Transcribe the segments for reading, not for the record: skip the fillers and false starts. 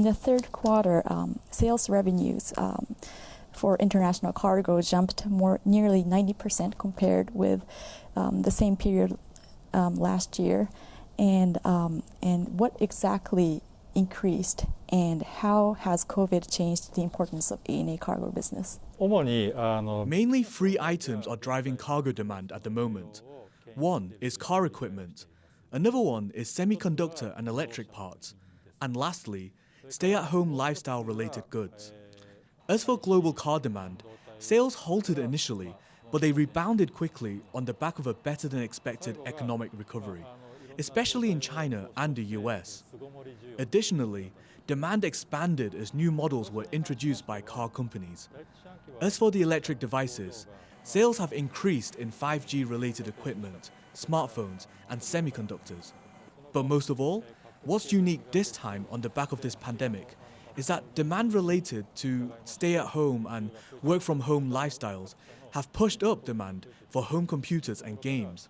in the third quarter, sales revenues for international cargo jumped nearly 90% compared with the same period last year. And what exactly increased, and how has COVID changed the importance of ANA cargo business? Mainly three items are driving cargo demand at the moment. One is car equipment, another one is semiconductor and electric parts, and lastly, stay-at-home lifestyle-related goods. As for global car demand, sales halted initially, but they rebounded quickly on the back of a better-than-expected economic recovery, especially in China and the US. Additionally, demand expanded as new models were introduced by car companies. As for the electric devices, sales have increased in 5G-related equipment, smartphones, and semiconductors. But most of all, what's unique this time on the back of this pandemic is that demand related to stay-at-home and work-from-home lifestyles have pushed up demand for home computers and games.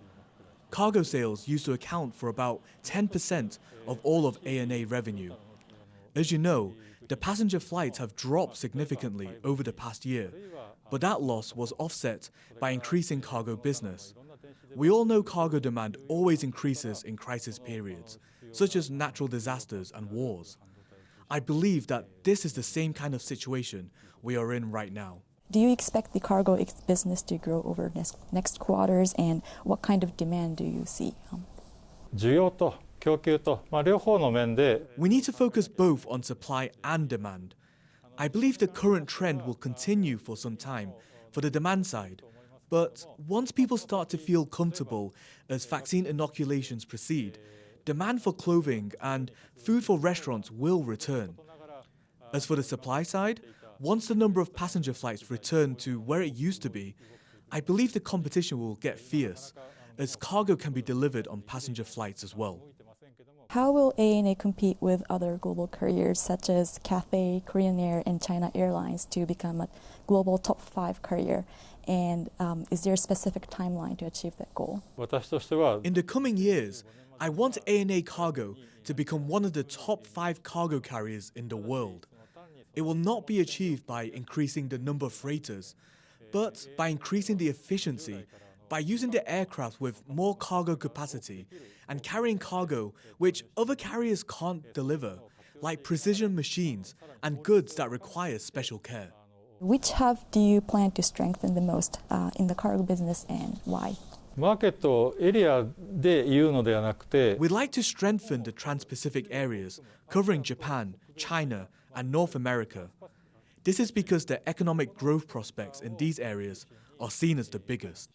Cargo sales used to account for about 10% of all of ANA revenue. As you know, the passenger flights have dropped significantly over the past year, but that loss was offset by increasing cargo business. We all know cargo demand always increases in crisis periods, such as natural disasters and wars. I believe that this is the same kind of situation we are in right now. Do you expect the cargo business to grow over next quarters, and what kind of demand do you see? We need to focus both on supply and demand. I believe the current trend will continue for some time for the demand side, but once people start to feel comfortable as vaccine inoculations proceed, demand for clothing and food for restaurants will return. As for the supply side, once the number of passenger flights return to where it used to be, I believe the competition will get fierce, as cargo can be delivered on passenger flights as well. How will ANA compete with other global carriers such as Cathay, Korean Air, and China Airlines to become a global top 5 carrier? And is there a specific timeline to achieve that goal? In the coming years, I want ANA Cargo to become one of the top 5 cargo carriers in the world. It will not be achieved by increasing the number of freighters, but by increasing the efficiency, by using the aircraft with more cargo capacity and carrying cargo which other carriers can't deliver, like precision machines and goods that require special care. Which hub do you plan to strengthen the most in the cargo business, and why? We'd like to strengthen the Trans-Pacific areas, covering Japan, China, and North America. This is because the economic growth prospects in these areas are seen as the biggest.